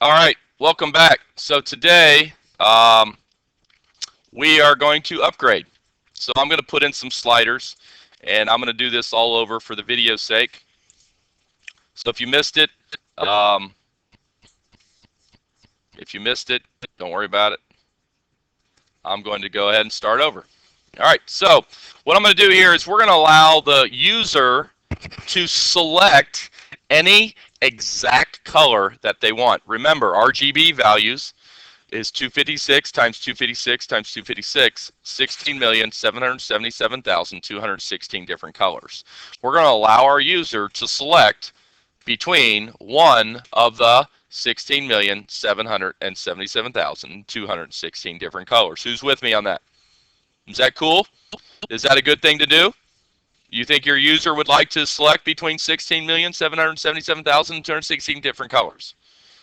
All right, welcome back. So today we are going to upgrade. So I'm going to put in some sliders, and I'm going to do this all over for the video's sake. So if you missed it, um, don't worry about it. I'm going to go ahead and start over. All right, so what I'm going to do here is we're going to allow the user to select any exact color that they want. Remember, RGB values is 256 times 256 times 256, 16,777,216 different colors. We're going to allow our user to select between one of the 16,777,216 different colors. Who's with me on that? Is that cool? Is that a good thing to do? You think your user would like to select between 16,777,216 different colors?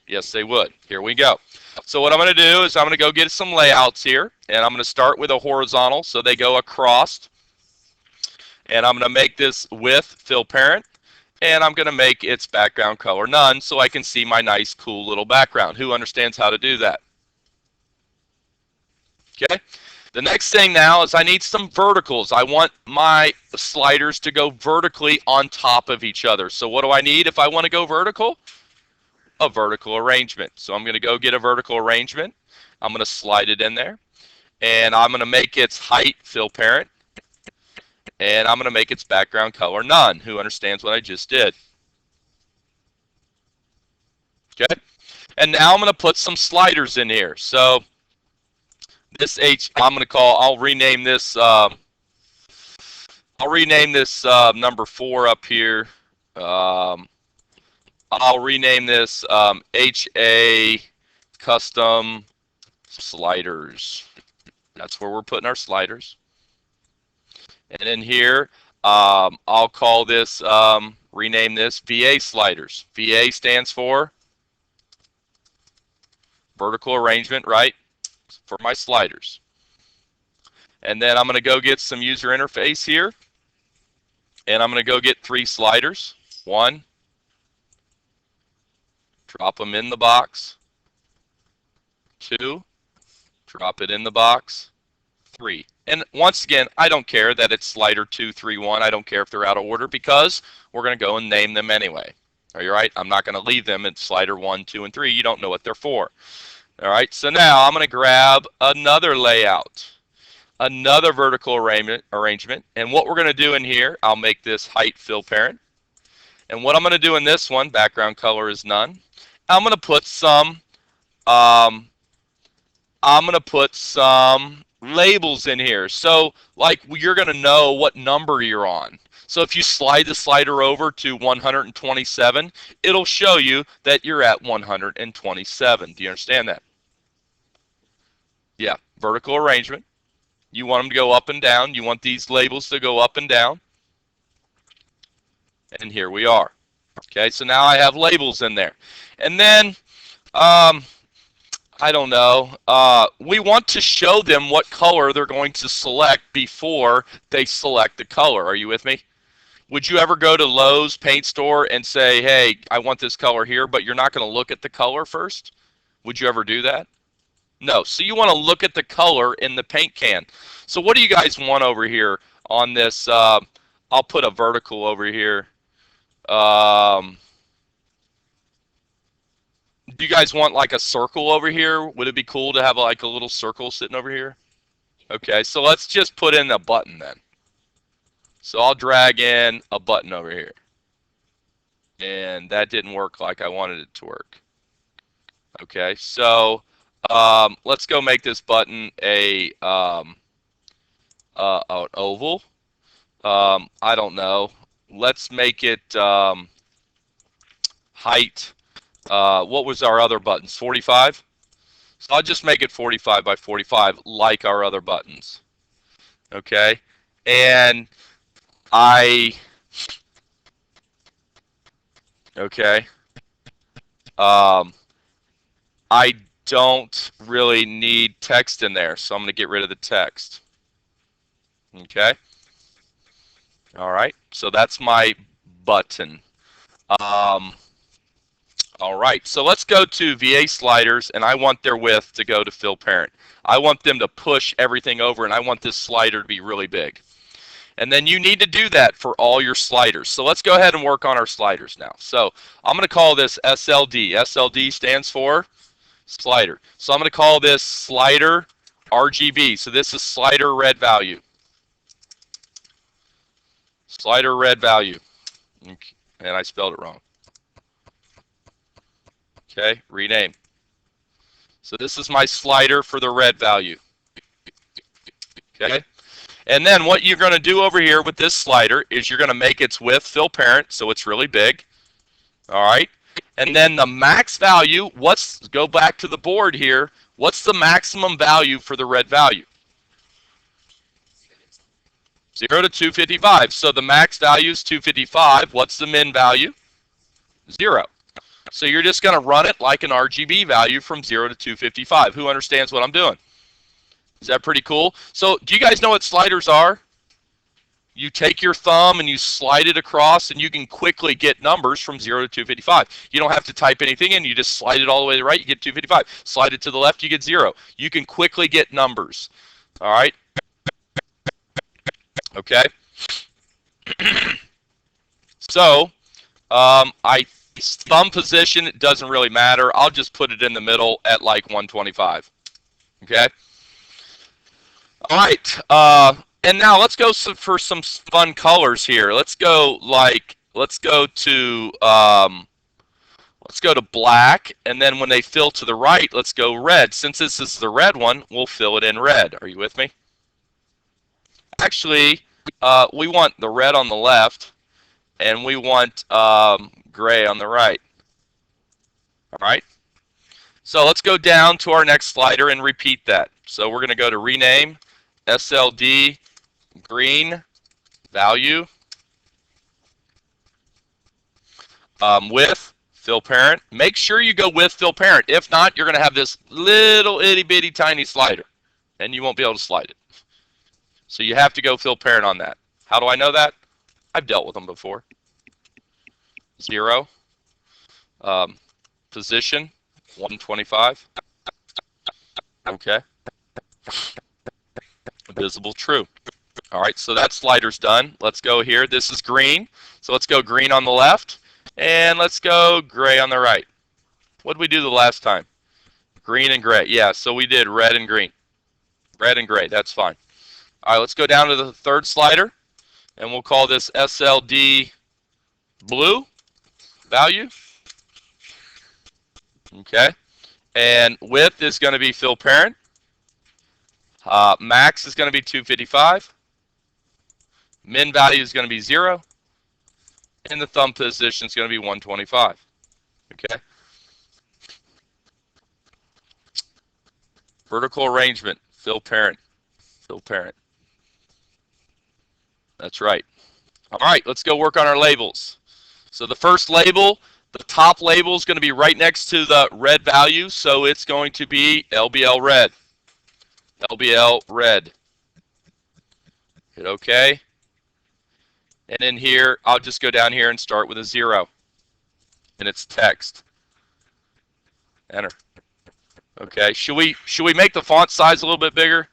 Yes, they would. Here we go. So what I'm going to do is I'm going to go get some layouts here, and I'm going to start with a horizontal so they go across. And I'm going to make this width fill parent, and I'm going to make its background color none so I can see my nice, cool little background. Who understands how to do that? Okay. The next thing now is I need some verticals. I want my sliders to go vertically on top of each other. So what do I need if I want to go vertical? A vertical arrangement. So I'm going to go get a vertical arrangement. I'm going to slide it in there, and I'm going to make its height fill parent, and I'm going to make its background color none. Who understands what I just did? Okay. And now I'm going to put some sliders in here. So this I'm going to call, I'll rename this number 4 up here. I'll rename this HA custom sliders. That's where we're putting our sliders. And in here, I'll call this, rename this VA sliders. VA stands for vertical arrangement, right? For my sliders. And then I'm going to go get some user interface here, and I'm going to go get 3 sliders. 1, drop them in the box. 2, drop it in the box. 3. And once again, I don't care that it's slider 2, 3, 1. I don't care if they're out of order because we're going to go and name them anyway. Are you right? I'm not going to leave them in slider 1, 2, and 3. You don't know what they're for. All right, so now I'm going to grab another layout, another vertical arrangement. And what we're going to do in here, I'll make this height fill parent. And what I'm going to do in this one, background color is none. I'm going to put some labels in here. So like you're going to know what number you're on. So if you slide the slider over to 127, it'll show you that you're at 127. Do you understand that? Yeah, vertical arrangement. You want them to go up and down. You want these labels to go up and down. And here we are. Okay, so now I have labels in there. And then, I don't know, we want to show them what color they're going to select before they select the color. Are you with me? Would you ever go to Lowe's paint store and say, hey, I want this color here, but you're not going to look at the color first? Would you ever do that? No. So you want to look at the color in the paint can. So what do you guys want over here on this? I'll put a vertical over here. Do you guys want like a circle over here? Would it be cool to have like a little circle sitting over here? Okay, so let's just put in a button then. So I'll drag in a button over here. And that didn't work like I wanted it to work. Okay, so let's go make this button an oval. I don't know. Let's make it height. What was our other buttons? 45? So I'll just make it 45 by 45 like our other buttons. Okay, and okay. I don't really need text in there, so I'm going to get rid of the text. Okay. All right. So that's my button. All right, so let's go to VA sliders, and I want their width to go to fill parent. I want them to push everything over, and I want this slider to be really big. And then you need to do that for all your sliders. So let's go ahead and work on our sliders now. So I'm going to call this SLD. SLD stands for slider. So I'm going to call this slider RGB. So this is slider red value. Slider red value. And I spelled it wrong. Okay, rename. So this is my slider for the red value. Okay. And then what you're going to do over here with this slider is you're going to make its width fill parent, so it's really big. All right. And then the max value, go back to the board here. What's the maximum value for the red value? 0 to 255. So the max value is 255. What's the min value? 0. So you're just going to run it like an RGB value from 0 to 255. Who understands what I'm doing? Is that pretty cool? So do you guys know what sliders are? You take your thumb and you slide it across, and you can quickly get numbers from 0 to 255. You don't have to type anything in. You just slide it all the way to the right, you get 255. Slide it to the left, you get 0. You can quickly get numbers. All right? Okay? So, thumb position, it doesn't really matter. I'll just put it in the middle at like 125. Okay? All right. And now let's go for some fun colors here. Let's go to black, and then when they fill to the right, let's go red. Since this is the red one, we'll fill it in red. Are you with me? Actually, we want the red on the left, and we want gray on the right. All right. So let's go down to our next slider and repeat that. So we're going to go to rename, SLD, green, value, with, fill parent. Make sure you go with fill parent. If not, you're going to have this little itty bitty tiny slider, and you won't be able to slide it. So you have to go fill parent on that. How do I know that? I've dealt with them before. 0. Position, 125. Okay. Visible, true. All right, so that slider's done. Let's go here. This is green. So let's go green on the left, and let's go gray on the right. What did we do the last time? Green and gray. Yeah, so we did red and green. Red and gray, that's fine. All right, let's go down to the third slider, and we'll call this SLD blue value. Okay, and width is going to be fill parent. Max is going to be 255. Min value is going to be 0. And the thumb position is going to be 125. Okay. Vertical arrangement, fill parent. Fill parent. That's right. All right, let's go work on our labels. So the first label, the top label is going to be right next to the red value, so it's going to be LBL red. LBL red. Hit OK. And in here, I'll just go down here and start with a 0. And it's text. Enter. Okay. Should we make the font size a little bit bigger?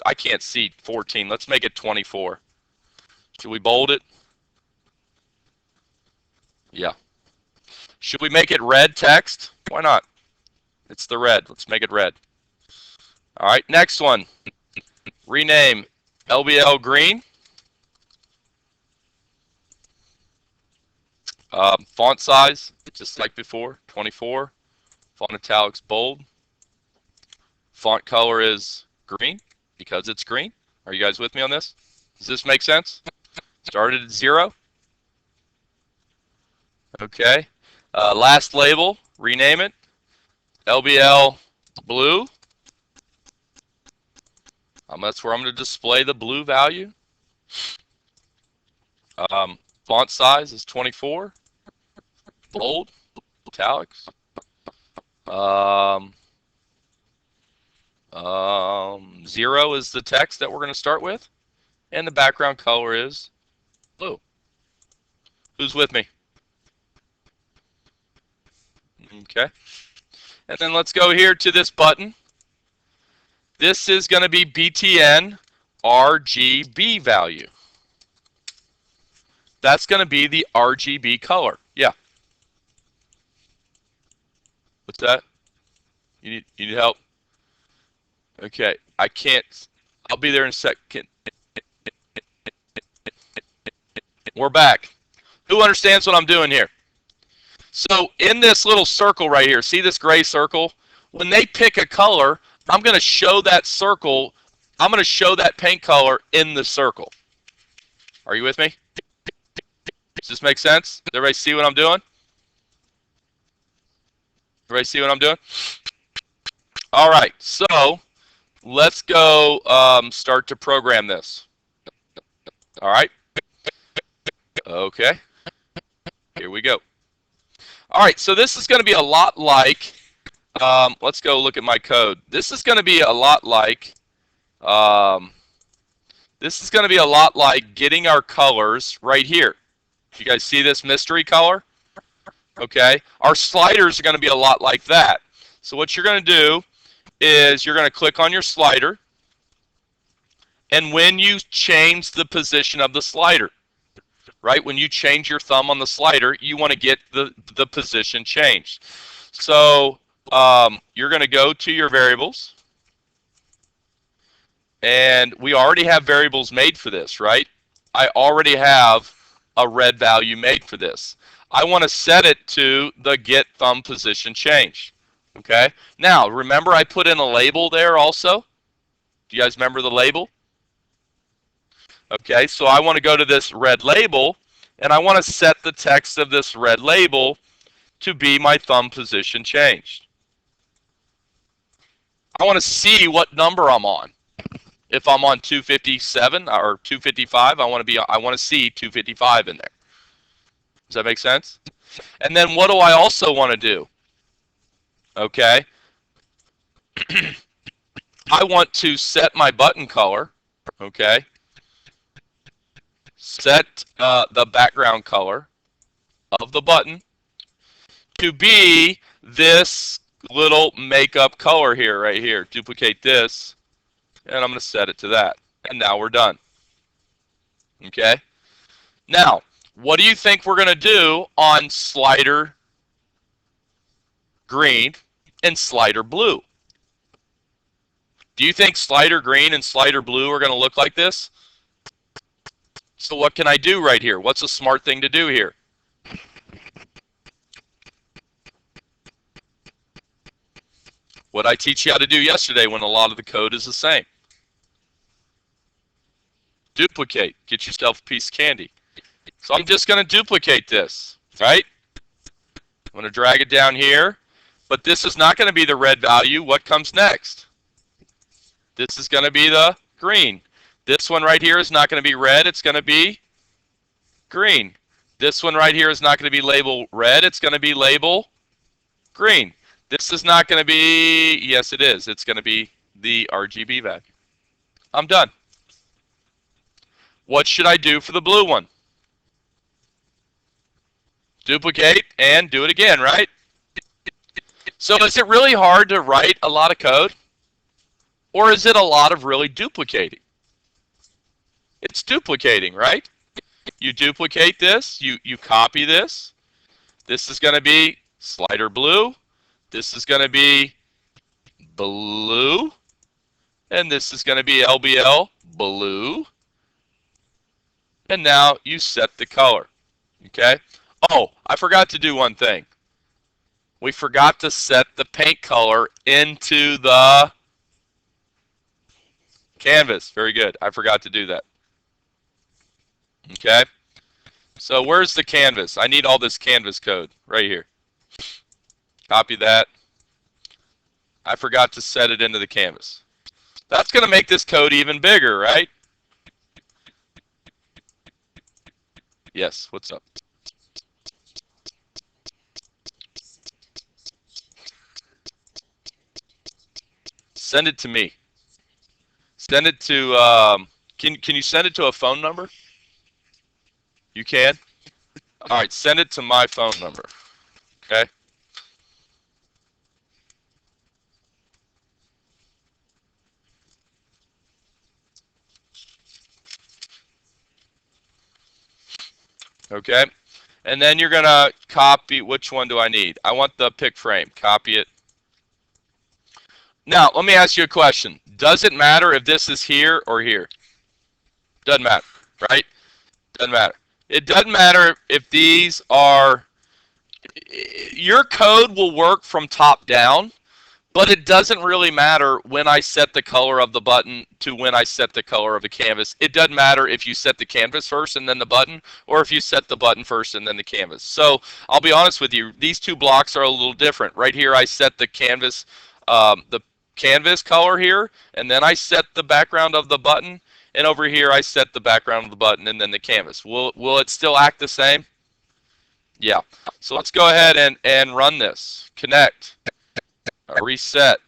I can't see 14. Let's make it 24. Should we bold it? Yeah. Should we make it red text? Why not? It's the red. Let's make it red. All right, next one. Rename LBL green. Font size, just like before, 24. Font italics bold. Font color is green because it's green. Are you guys with me on this? Does this make sense? Started at 0. Okay. Last label, rename it. LBL blue. That's where I'm going to display the blue value. Font size is 24. Bold. Italics. 0 is the text that we're going to start with. And the background color is blue. Who's with me? Okay. And then let's go here to this button. This is going to be BTN RGB value. That's going to be the RGB color. Yeah. What's that? You need help? Okay. I can't. I'll be there in a second. We're back. Who understands what I'm doing here? So in this little circle right here, see this gray circle? When they pick a color, I'm going to show that circle. I'm going to show that paint color in the circle. Are you with me? Does this make sense? Does everybody see what I'm doing? Everybody see what I'm doing? All right, so let's go start to program this. All right. Okay. Here we go. All right, so this is going to be a lot like, let's go look at my code. This is going to be a lot like, getting our colors right here. You guys see this mystery color? Okay. Our sliders are going to be a lot like that. So what you're going to do is you're going to click on your slider, and when you change the position of the slider, right, when you change your thumb on the slider, you want to get the position changed. So you're going to go to your variables, and we already have variables made for this, right? I already have a red value made for this. I want to set it to the get thumb position change. Okay. Now, remember I put in a label there also? Do you guys remember the label? Okay, so I want to go to this red label, and I want to set the text of this red label to be my thumb position changed. I want to see what number I'm on. If I'm on 257 or 255, I want to see 255 in there. Does that make sense? And then what do I also want to do? Okay. I want to set my button color. Okay. Set the background color of the button to be this little makeup color here, right here. Duplicate this, and I'm going to set it to that. And now we're done. Okay. Now, what do you think we're going to do on slider green and slider blue? Do you think slider green and slider blue are going to look like this? So what can I do right here? What's a smart thing to do here? What I teach you how to do yesterday when a lot of the code is the same. Duplicate. Get yourself a piece of candy. So I'm just going to duplicate this, right? I'm going to drag it down here. But this is not going to be the red value. What comes next? This is going to be the green. This one right here is not going to be red. It's going to be green. This one right here is not going to be label red. It's going to be label green. This is not going to be, yes it is. It's going to be the RGB value. I'm done. What should I do for the blue one? Duplicate and do it again, right? So is it really hard to write a lot of code? Or is it a lot of really duplicating? It's duplicating, right? You duplicate this, you copy this. This is going to be slider blue. This is going to be blue. And this is going to be LBL blue. And now you set the color. Okay? Oh, I forgot to do one thing. We forgot to set the paint color into the canvas. Very good. I forgot to do that. Okay? So where's the canvas? I need all this canvas code right here. Copy that. I forgot to set it into the canvas. That's going to make this code even bigger, right? Yes, what's up? Send it to me. Send it to, can you send it to a phone number? You can? All right, send it to my phone number. Okay? Okay, and then you're gonna copy. Which one do I need? I want the pick frame. Copy it. Now let me ask you a question. Does it matter if this is here or here? Doesn't matter, right? Doesn't matter. It doesn't matter if these are. Your code will work from top down. But it doesn't really matter when I set the color of the button to when I set the color of the canvas. It doesn't matter if you set the canvas first and then the button, or if you set the button first and then the canvas. So I'll be honest with you, these two blocks are a little different. Right here I set the canvas color here, and then I set the background of the button, and over here I set the background of the button and then the canvas. Will it still act the same? Yeah. So let's go ahead and run this. Connect. Reset,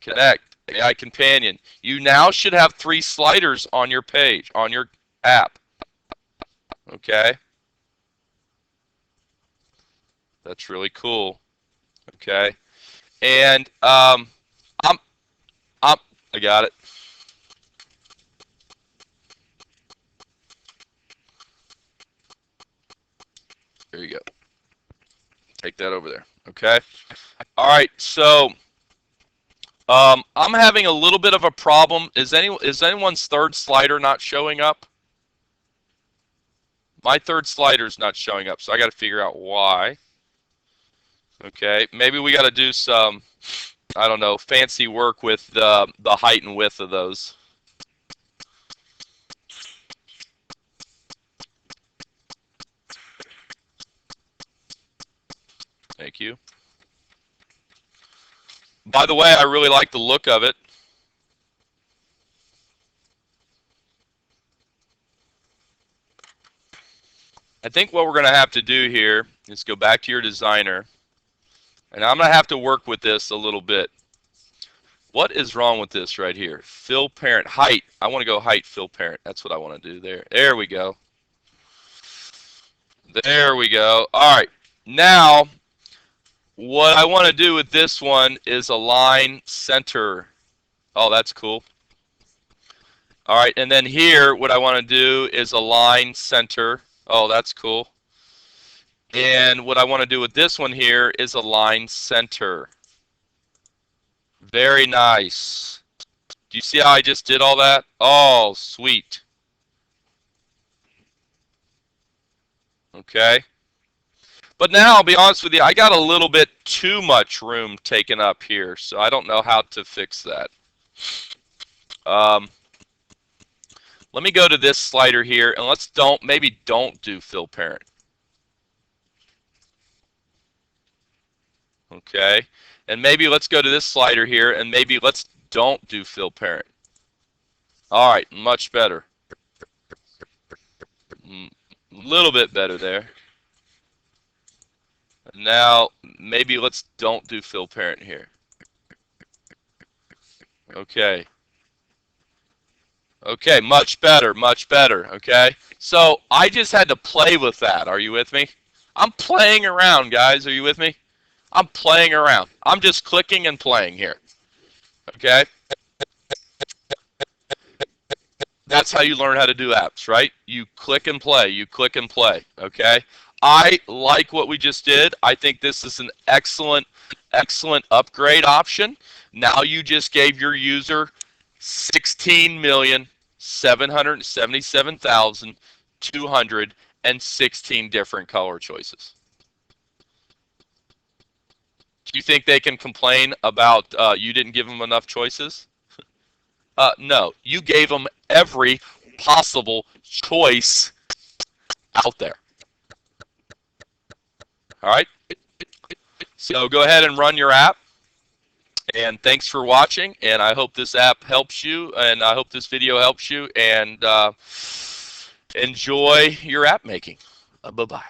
connect, AI companion. You now should have 3 sliders on your page, on your app. Okay, that's really cool. Okay, and I got it. There you go. Take that over there. Okay. All right, so I'm having a little bit of a problem. Is anyone's third slider not showing up? My third slider is not showing up, so I got to figure out why. Okay, maybe we got to do some, I don't know, fancy work with the height and width of those. Thank you. By the way, I really like the look of it. I think what we're going to have to do here is go back to your designer, and I'm going to have to work with this a little bit. What is wrong with this right here? Fill parent, height. I want to go height, fill parent. That's what I want to do there. There we go. There we go. All right. Now, what I want to do with this one is align center. Oh, that's cool. All right, and then here, what I want to do is align center. Oh, that's cool. And what I want to do with this one here is align center. Very nice. Do you see how I just did all that? Oh, sweet. Okay. But now, I'll be honest with you, I got a little bit too much room taken up here, so I don't know how to fix that. Let me go to this slider here, and maybe don't do fill parent. Okay, and maybe let's go to this slider here, and maybe let's don't do fill parent. All right, much better. A little bit better there. Now, maybe let's don't do fill parent here. Okay. Okay, much better, much better, okay? So I just had to play with that. Are you with me? I'm playing around, guys. Are you with me? I'm playing around. I'm just clicking and playing here, okay? That's how you learn how to do apps, right? You click and play, you click and play, okay? I like what we just did. I think this is an excellent upgrade option. Now you just gave your user 16,777,216 different color choices. Do you think they can complain about you didn't give them enough choices? No, you gave them every possible choice out there. All right? So go ahead and run your app. And thanks for watching, and I hope this app helps you, and I hope this video helps you, and enjoy your app making. Bye-bye.